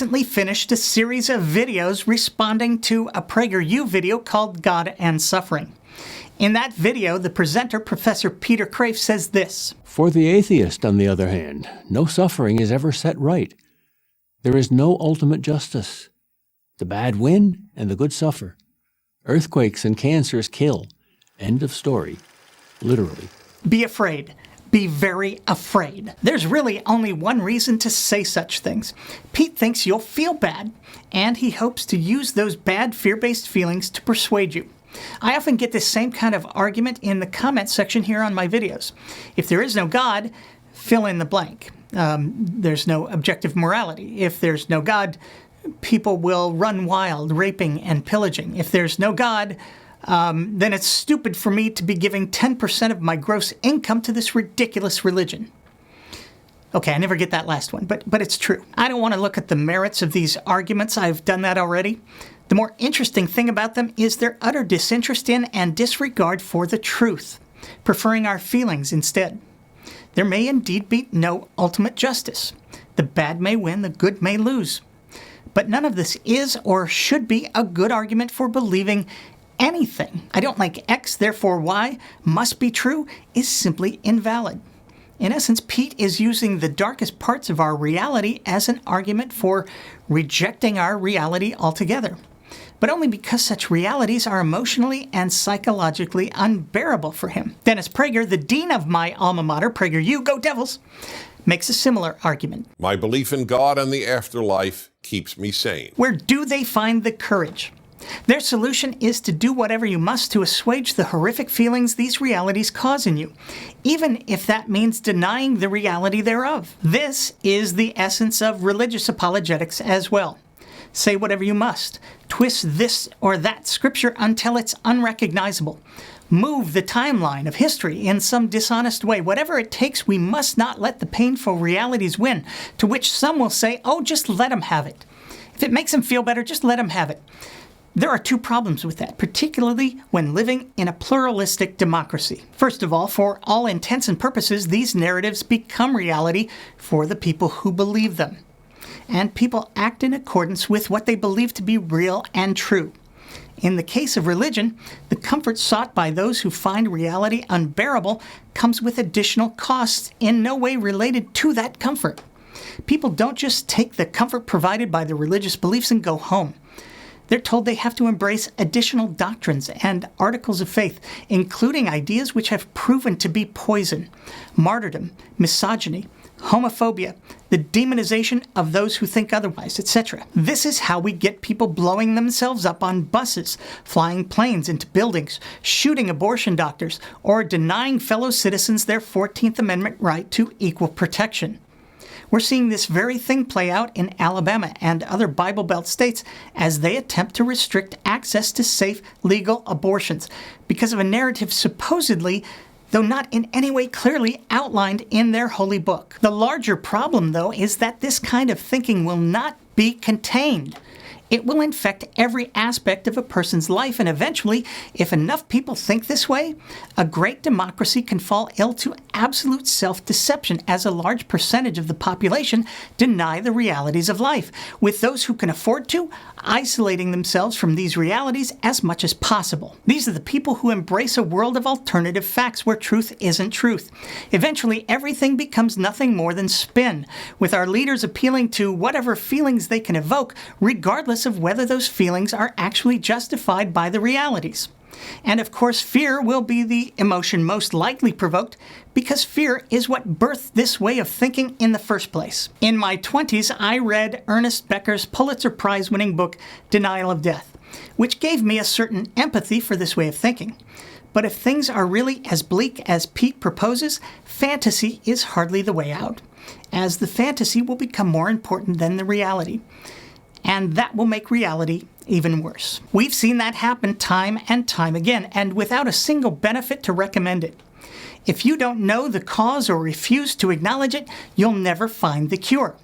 recently finished a series of videos responding to a PragerU video called God and Suffering. In that video, the presenter, Professor Peter Kreeft, says this: For the atheist, on the other hand, no suffering is ever set right. There is no ultimate justice. The bad win and the good suffer. Earthquakes and cancers kill. End of story. Literally. Be afraid. Be very afraid. There's really only one reason to say such things. Pete thinks you'll feel bad, and he hopes to use those bad fear-based feelings to persuade you. I often get this same kind of argument in the comment section here on my videos. If there is no God, fill in the blank. There's no objective morality. If there's no God, people will run wild, raping and pillaging. If there's no God, then it's stupid for me to be giving 10% of my gross income to this ridiculous religion. Okay, I never get that last one, but it's true. I don't want to look at the merits of these arguments. I've done that already. The more interesting thing about them is their utter disinterest in and disregard for the truth, preferring our feelings instead. There may indeed be no ultimate justice. The bad may win, the good may lose. But none of this is or should be a good argument for believing anything. I don't like X, therefore Y must be true is simply invalid. In essence, Pete is using the darkest parts of our reality as an argument for rejecting our reality altogether. But only because such realities are emotionally and psychologically unbearable for him. Dennis Prager, the dean of my alma mater, PragerU, go Devils, makes a similar argument. My belief in God and the afterlife keeps me sane. Where do they find the courage? Their solution is to do whatever you must to assuage the horrific feelings these realities cause in you, even if that means denying the reality thereof. This is the essence of religious apologetics as well. Say whatever you must. Twist this or that scripture until it's unrecognizable. Move the timeline of history in some dishonest way. Whatever it takes, we must not let the painful realities win, to which some will say, oh, just let them have it. If it makes them feel better, just let them have it. There are two problems with that, particularly when living in a pluralistic democracy. First of all, for all intents and purposes, these narratives become reality for the people who believe them. And people act in accordance with what they believe to be real and true. In the case of religion, the comfort sought by those who find reality unbearable comes with additional costs in no way related to that comfort. People don't just take the comfort provided by the religious beliefs and go home. They're told they have to embrace additional doctrines and articles of faith, including ideas which have proven to be poison, martyrdom, misogyny, homophobia, the demonization of those who think otherwise, etc. This is how we get people blowing themselves up on buses, flying planes into buildings, shooting abortion doctors, or denying fellow citizens their 14th Amendment right to equal protection. We're seeing this very thing play out in Alabama and other Bible Belt states as they attempt to restrict access to safe, legal abortions because of a narrative supposedly, though not in any way clearly outlined in their holy book. The larger problem, though, is that this kind of thinking will not be contained. It will infect every aspect of a person's life, and eventually, if enough people think this way, a great democracy can fall ill to absolute self-deception as a large percentage of the population deny the realities of life, with those who can afford to, isolating themselves from these realities as much as possible. These are the people who embrace a world of alternative facts where truth isn't truth. Eventually, everything becomes nothing more than spin, with our leaders appealing to whatever feelings they can evoke, regardless of whether those feelings are actually justified by the realities. And of course, fear will be the emotion most likely provoked because fear is what birthed this way of thinking in the first place. In my 20s, I read Ernest Becker's Pulitzer Prize-winning book, Denial of Death, which gave me a certain empathy for this way of thinking. But if things are really as bleak as Pete proposes, fantasy is hardly the way out, as the fantasy will become more important than the reality. And that will make reality even worse. We've seen that happen time and time again, and without a single benefit to recommend it. If you don't know the cause or refuse to acknowledge it, you'll never find the cure.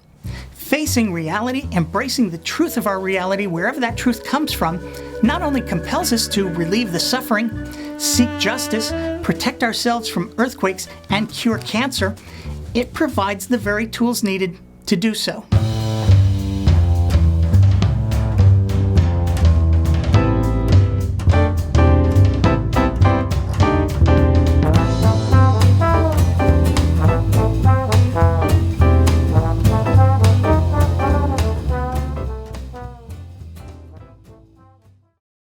Facing reality, embracing the truth of our reality, wherever that truth comes from, not only compels us to relieve the suffering, seek justice, protect ourselves from earthquakes, and cure cancer, it provides the very tools needed to do so.